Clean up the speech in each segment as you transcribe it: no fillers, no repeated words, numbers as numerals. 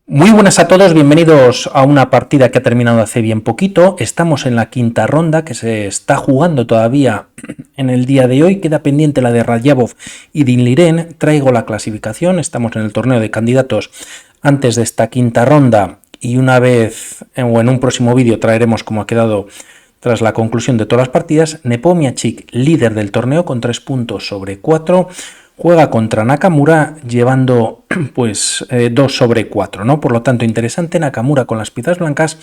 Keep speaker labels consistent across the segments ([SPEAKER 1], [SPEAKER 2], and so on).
[SPEAKER 1] Muy buenas a todos, bienvenidos a una partida que ha terminado hace bien poquito. Estamos en la quinta ronda que se está jugando todavía en el día de hoy. Queda pendiente la de Radjabov y Dinliren. Traigo la clasificación, estamos en el torneo de candidatos antes de esta quinta ronda y una vez o en un próximo vídeo traeremos cómo ha quedado tras la conclusión de todas las partidas. Nepomniachtchi, líder del torneo con 3 puntos sobre 4. Juega contra Nakamura llevando pues 2 sobre 4, ¿no? Por lo tanto, interesante Nakamura con las piezas blancas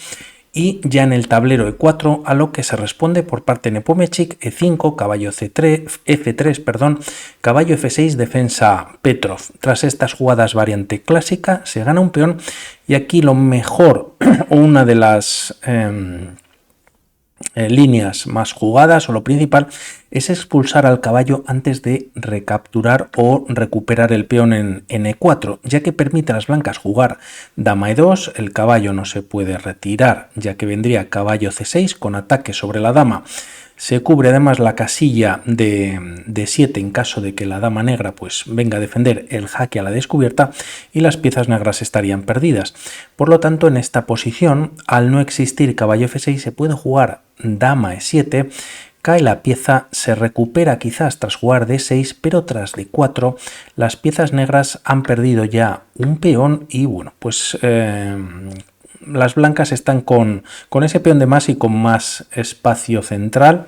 [SPEAKER 1] y ya en el tablero E4 a lo que se responde por parte de Nepomniachtchi, E5, caballo C3, F3, perdón, caballo F6, defensa Petrov. Tras estas jugadas variante clásica se gana un peón y aquí lo mejor o una de las líneas más jugadas o lo principal es expulsar al caballo antes de recapturar o recuperar el peón en E4, ya que permite a las blancas jugar dama E2, el caballo no se puede retirar ya que vendría caballo C6 con ataque sobre la dama. Se cubre además la casilla de 7 en caso de que la dama negra pues venga a defender el jaque a la descubierta y las piezas negras estarían perdidas. Por lo tanto, en esta posición, al no existir caballo F6, se puede jugar dama E7, cae la pieza, se recupera quizás tras jugar D6, pero tras D4 las piezas negras han perdido ya un peón y bueno, pues las blancas están con ese peón de más y con más espacio central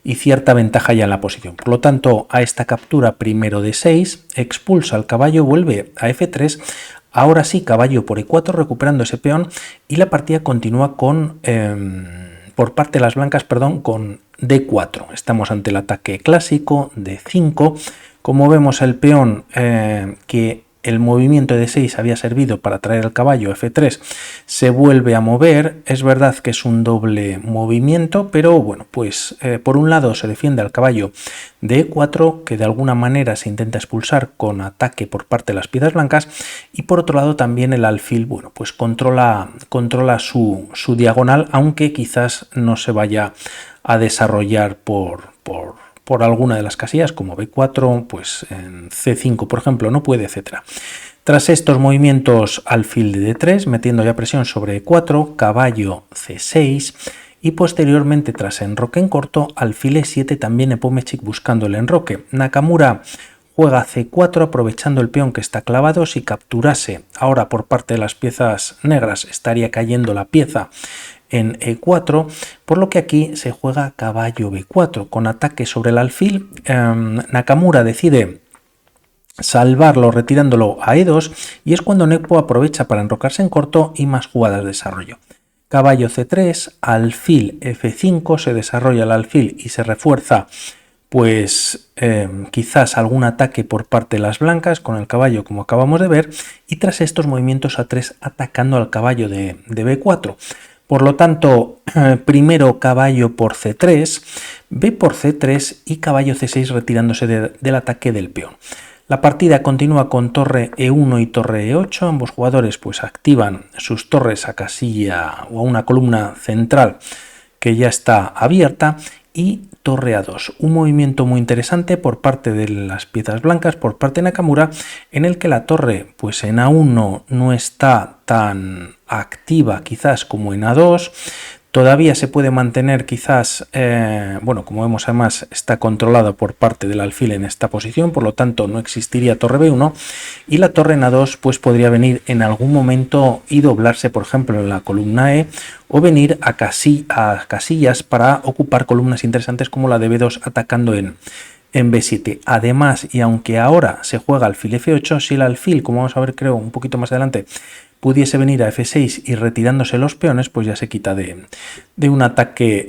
[SPEAKER 1] y cierta ventaja ya en la posición. Por lo tanto, a esta captura primero de 6, expulsa al caballo, vuelve a F3, ahora sí caballo por E4 recuperando ese peón y la partida continúa con, por parte de las blancas, perdón, con D4. Estamos ante el ataque clásico, D5. Como vemos el peón que el movimiento de 6 había servido para traer el caballo F3 se vuelve a mover. Es verdad que es un doble movimiento, pero bueno, pues por un lado se defiende al caballo de E4, que de alguna manera se intenta expulsar con ataque por parte de las piezas blancas, y por otro lado también el alfil, bueno, pues controla su diagonal, aunque quizás no se vaya a desarrollar por alguna de las casillas, como B4, pues en C5, por ejemplo, no puede, etc. Tras estos movimientos, alfil de D3, metiendo ya presión sobre E4, caballo C6, y posteriormente, tras enroque en corto, alfil E7, también Nepomniachtchi buscando el enroque. Nakamura juega C4 aprovechando el peón que está clavado. Si capturase ahora por parte de las piezas negras, estaría cayendo la pieza en E4, por lo que aquí se juega caballo B4 con ataque sobre el alfil. Nakamura decide salvarlo retirándolo a E2 y es cuando Nepo aprovecha para enrocarse en corto y más jugadas de desarrollo. Caballo C3, alfil F5, se desarrolla el alfil y se refuerza pues quizás algún ataque por parte de las blancas con el caballo, como acabamos de ver, y tras estos movimientos A3 atacando al caballo de B4. Por lo tanto, primero caballo por C3, B por C3 y caballo C6 retirándose del ataque del peón. La partida continúa con torre E1 y torre E8. Ambos jugadores pues activan sus torres a casilla o a una columna central que ya está abierta, y torre A2. Un movimiento muy interesante por parte de las piezas blancas, por parte de Nakamura, en el que la torre pues en A1 no está tan activa quizás como en A2. Todavía se puede mantener quizás, bueno, como vemos además está controlado por parte del alfil en esta posición, por lo tanto no existiría torre B1, y la torre en A2 pues podría venir en algún momento y doblarse, por ejemplo, en la columna E, o venir a casillas para ocupar columnas interesantes como la de B2 atacando en B7. Además, y aunque ahora se juega alfil F8, si el alfil, como vamos a ver creo un poquito más adelante, pudiese venir a F6 y retirándose los peones, pues ya se quita de un ataque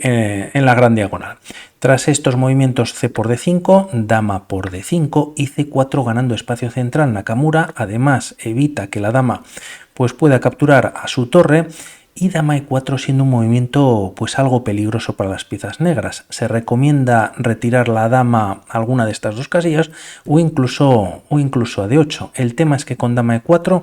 [SPEAKER 1] en la gran diagonal. Tras estos movimientos, C por D5, dama por D5 y C4 ganando espacio central. Nakamura además evita que la dama pues pueda capturar a su torre, y dama E4 siendo un movimiento pues algo peligroso para las piezas negras. Se recomienda retirar la dama a alguna de estas dos casillas o incluso a D8. El tema es que con dama E4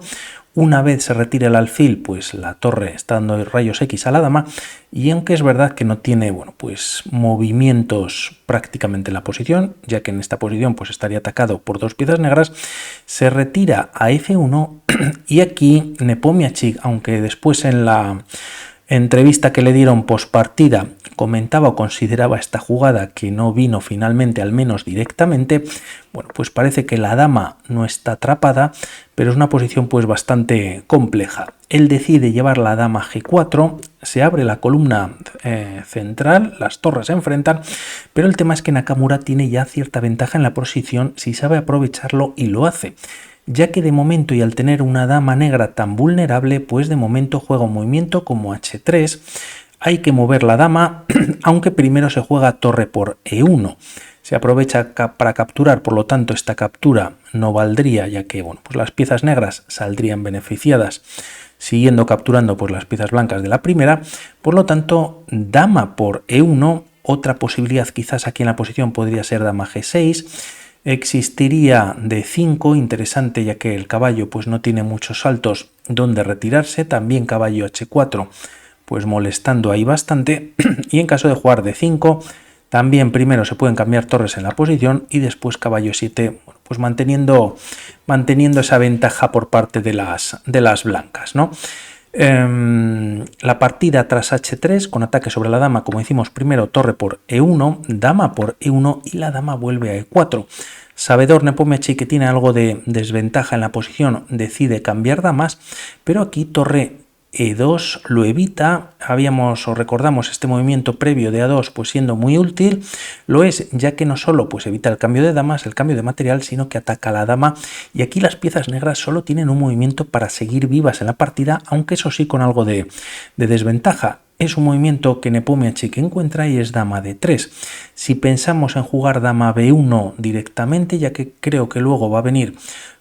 [SPEAKER 1] Una vez se retira el alfil, pues la torre está dando rayos X a la dama, y aunque es verdad que no tiene, bueno, pues movimientos prácticamente en la posición, ya que en esta posición pues estaría atacado por dos piezas negras, se retira a F1 y aquí Nepomniachtchi, aunque después en la entrevista que le dieron postpartida comentaba o consideraba esta jugada que no vino finalmente, al menos directamente, bueno, pues parece que la dama no está atrapada, pero es una posición pues bastante compleja. Él decide llevar la dama G4, se abre la columna central, las torres se enfrentan, pero el tema es que Nakamura tiene ya cierta ventaja en la posición si sabe aprovecharlo y lo hace, ya que de momento y al tener una dama negra tan vulnerable, pues de momento juega un movimiento como H3, hay que mover la dama, aunque primero se juega torre por E1. Se aprovecha para capturar, por lo tanto esta captura no valdría, ya que bueno, pues las piezas negras saldrían beneficiadas siguiendo capturando pues las piezas blancas de la primera, por lo tanto dama por E1, otra posibilidad quizás aquí en la posición podría ser dama G6, existiría D5, interesante ya que el caballo pues no tiene muchos saltos donde retirarse, también caballo H4 pues molestando ahí bastante, y en caso de jugar D5 también primero se pueden cambiar torres en la posición y después caballo 7, bueno, pues manteniendo esa ventaja por parte de las blancas, ¿no? La partida tras H3 con ataque sobre la dama, como decimos, primero torre por E1, dama por E1 y la dama vuelve a E4. Sabedor Nepomniachtchi, que tiene algo de desventaja en la posición, decide cambiar damas, pero aquí torre E2 lo evita. Recordamos este movimiento previo de A2 pues siendo muy útil, lo es ya que no solo pues evita el cambio de damas, el cambio de material, sino que ataca a la dama, y aquí las piezas negras solo tienen un movimiento para seguir vivas en la partida, aunque eso sí con algo de desventaja. Es un movimiento que Nepomniachtchi que encuentra y es dama D3. Si pensamos en jugar dama B1 directamente, ya que creo que luego va a venir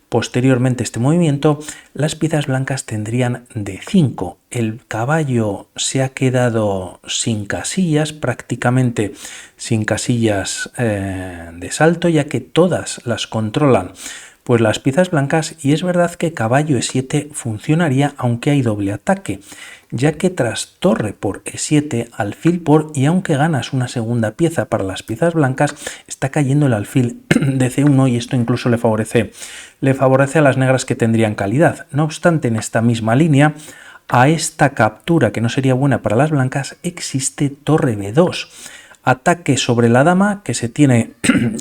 [SPEAKER 1] posteriormente este movimiento, las piezas blancas tendrían D5. El caballo se ha quedado sin casillas, prácticamente sin casillas de salto, ya que todas las controlan pues las piezas blancas, y es verdad que caballo E7 funcionaría aunque hay doble ataque, ya que tras torre por E7, alfil por, y aunque ganas una segunda pieza para las piezas blancas, está cayendo el alfil de C1 y esto incluso le favorece a las negras que tendrían calidad. No obstante, en esta misma línea, a esta captura que no sería buena para las blancas, existe torre B2. Ataque sobre la dama que se tiene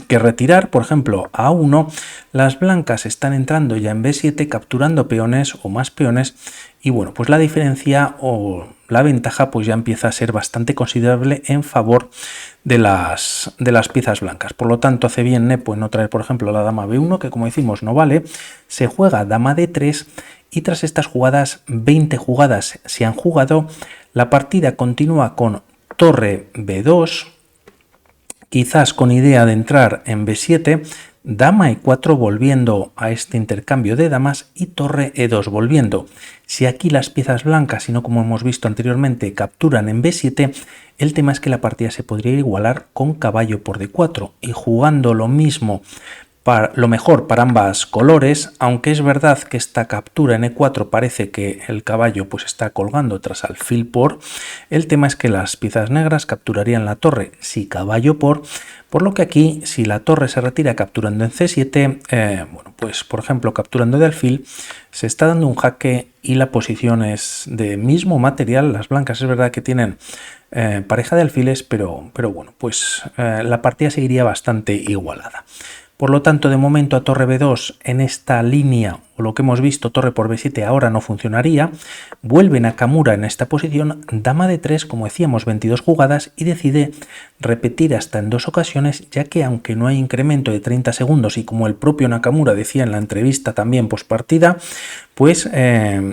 [SPEAKER 1] que retirar, por ejemplo, a A1, las blancas están entrando ya en B7 capturando peones o más peones, y bueno, pues la diferencia o la ventaja pues ya empieza a ser bastante considerable en favor de las piezas blancas. Por lo tanto, hace bien Nepo en no traer, por ejemplo, la dama B1, que como decimos no vale, se juega dama D3, y tras estas jugadas, 20 jugadas se han jugado, la partida continúa con torre B2, quizás con idea de entrar en B7, dama E4 volviendo a este intercambio de damas y torre E2 volviendo. Si aquí las piezas blancas, y no como hemos visto anteriormente, capturan en B7, el tema es que la partida se podría igualar con caballo por D4 y jugando lo mismo, lo mejor para ambas colores, aunque es verdad que esta captura en E4 parece que el caballo pues está colgando tras alfil por, el tema es que las piezas negras capturarían la torre si caballo por lo que aquí si la torre se retira capturando en C7, bueno, pues por ejemplo capturando de alfil, se está dando un jaque y la posición es de mismo material. Las blancas es verdad que tienen pareja de alfiles, pero bueno, pues la partida seguiría bastante igualada. Por lo tanto, de momento a torre B2 en esta línea, o lo que hemos visto, torre por B7 ahora no funcionaría. Vuelve Nakamura en esta posición, dama D3, como decíamos, 22 jugadas, y decide repetir hasta en 2 ocasiones, ya que aunque no hay incremento de 30 segundos, y como el propio Nakamura decía en la entrevista también postpartida, pues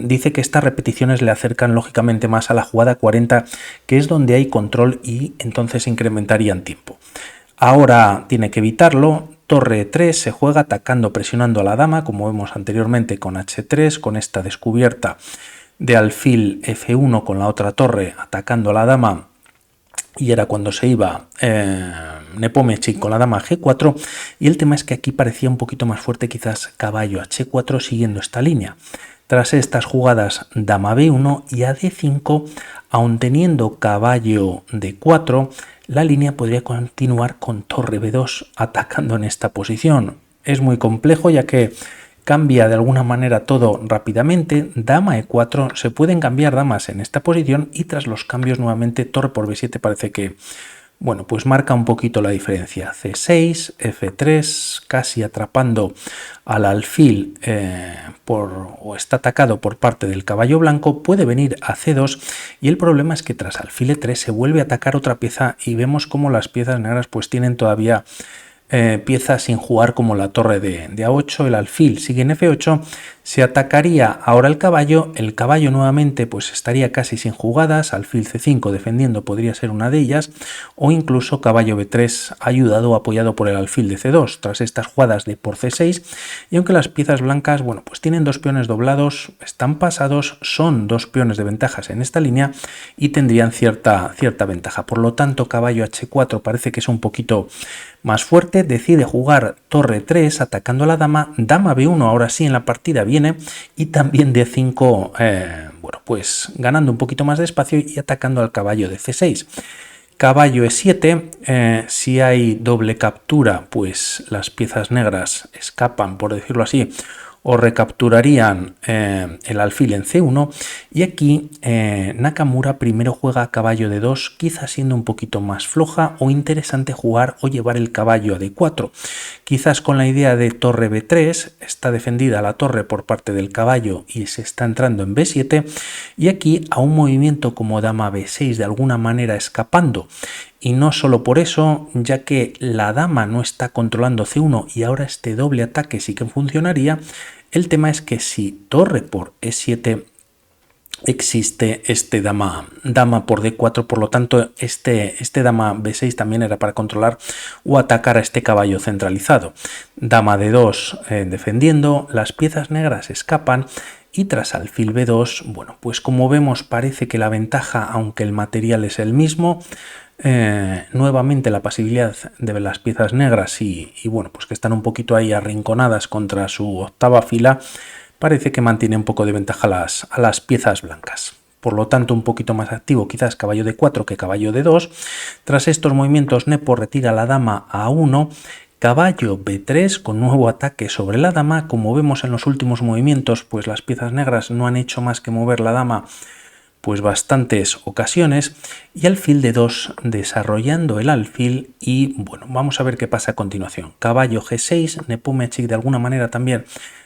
[SPEAKER 1] dice que estas repeticiones le acercan lógicamente más a la jugada 40, que es donde hay control y entonces incrementarían tiempo. Ahora tiene que evitarlo. Torre E3 se juega atacando, presionando a la dama, como vemos anteriormente con H3, con esta descubierta de alfil F1 con la otra torre atacando a la dama, y era cuando se iba Nepomniachtchi con la dama G4, y el tema es que aquí parecía un poquito más fuerte quizás caballo H4 siguiendo esta línea. Tras estas jugadas, dama b1 y a d5, aun teniendo caballo d4, la línea podría continuar con torre b2 atacando en esta posición. Es muy complejo ya que cambia de alguna manera todo rápidamente. Dama e4, se pueden cambiar damas en esta posición y tras los cambios nuevamente torre por b7 parece que, bueno, pues marca un poquito la diferencia. C6, F3, casi atrapando al alfil o está atacado por parte del caballo blanco. Puede venir a C2 y el problema es que tras alfil E3 se vuelve a atacar otra pieza y vemos como las piezas negras pues tienen todavía piezas sin jugar, como la torre de A8, el alfil sigue en F8, se atacaría ahora el caballo nuevamente pues estaría casi sin jugadas, alfil C5 defendiendo podría ser una de ellas, o incluso caballo B3 ayudado o apoyado por el alfil de C2 tras estas jugadas de por C6, y aunque las piezas blancas, bueno, pues tienen dos peones doblados, están pasados, son dos peones de ventajas en esta línea y tendrían cierta ventaja, por lo tanto caballo H4 parece que es un poquito más fuerte, decide jugar torre 3 atacando a la dama, dama B1 ahora sí en la partida viene y también D5, bueno, pues ganando un poquito más de espacio y atacando al caballo de C6. Caballo E7, si hay doble captura pues las piezas negras escapan, por decirlo así, o recapturarían el alfil en C1, y aquí Nakamura primero juega a caballo de 2, quizás siendo un poquito más floja o interesante jugar o llevar el caballo a D4, quizás con la idea de torre B3, está defendida la torre por parte del caballo y se está entrando en B7, y aquí a un movimiento como dama B6 de alguna manera escapando. Y no solo por eso, ya que la dama no está controlando C1 y ahora este doble ataque sí que funcionaría, el tema es que si torre por E7 existe este dama por D4, por lo tanto este dama B6 también era para controlar o atacar a este caballo centralizado. Dama D2 defendiendo, las piezas negras escapan. Y tras alfil B2, bueno, pues como vemos parece que la ventaja, aunque el material es el mismo, nuevamente la pasividad de las piezas negras y bueno, pues que están un poquito ahí arrinconadas contra su octava fila, parece que mantiene un poco de ventaja a las piezas blancas. Por lo tanto, un poquito más activo quizás caballo D4 que caballo D2. Tras estos movimientos, Nepo retira la dama a 1, caballo B3 con nuevo ataque sobre la dama. Como vemos en los últimos movimientos, pues las piezas negras no han hecho más que mover la dama pues bastantes ocasiones, y alfil de 2 desarrollando el alfil. Y bueno, vamos a ver qué pasa a continuación. Caballo G6, Nepomniachtchi de alguna manera también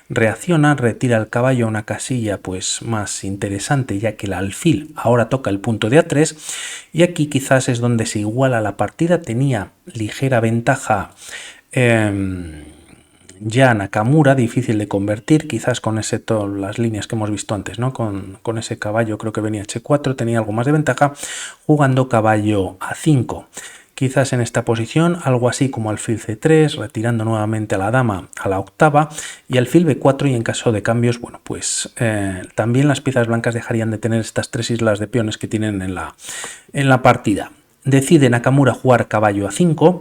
[SPEAKER 1] reacciona, retira el caballo a una casilla pues más interesante, ya que el alfil ahora toca el punto de A3, y aquí quizás es donde se iguala la partida. Tenía ligera ventaja ya Nakamura, difícil de convertir, quizás con las líneas que hemos visto antes, ¿no? Con ese caballo creo que venía H4, tenía algo más de ventaja, jugando caballo A5. Quizás en esta posición algo así como alfil C3, retirando nuevamente a la dama a la octava, y alfil B4, y en caso de cambios, bueno, pues también las piezas blancas dejarían de tener estas tres islas de peones que tienen en la partida. Decide Nakamura jugar caballo A5,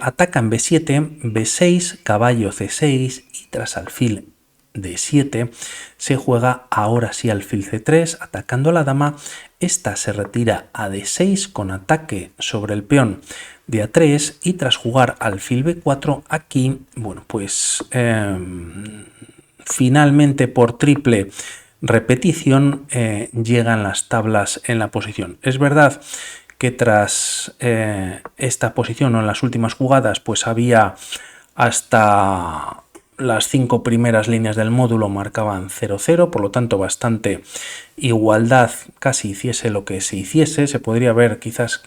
[SPEAKER 1] ataca en B7, B6, caballo C6 y tras alfil D7 se juega ahora sí alfil C3 atacando a la dama. Esta se retira a D6 con ataque sobre el peón de A3 y tras jugar alfil B4 aquí, bueno, pues finalmente por triple repetición llegan las tablas en la posición. Es verdad que tras esta posición o en las últimas jugadas pues había hasta las 5 primeras líneas del módulo marcaban 0-0, por lo tanto bastante igualdad, casi hiciese lo que se hiciese. Se podría haber quizás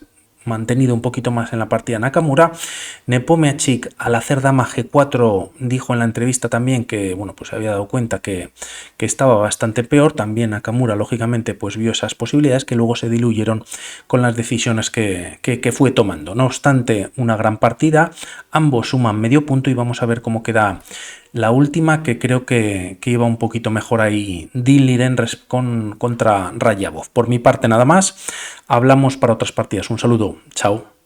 [SPEAKER 1] mantenido un poquito más en la partida Nakamura. Nepomniachtchi al hacer dama G4 dijo en la entrevista también que bueno, pues se había dado cuenta que estaba bastante peor. También Nakamura lógicamente pues vio esas posibilidades que luego se diluyeron con las decisiones que fue tomando. No obstante, una gran partida, ambos suman medio punto y vamos a ver cómo queda la última, que creo que iba un poquito mejor ahí Dinh Liren contra Rayabov. Por mi parte nada más, hablamos para otras partidas. Un saludo, chao.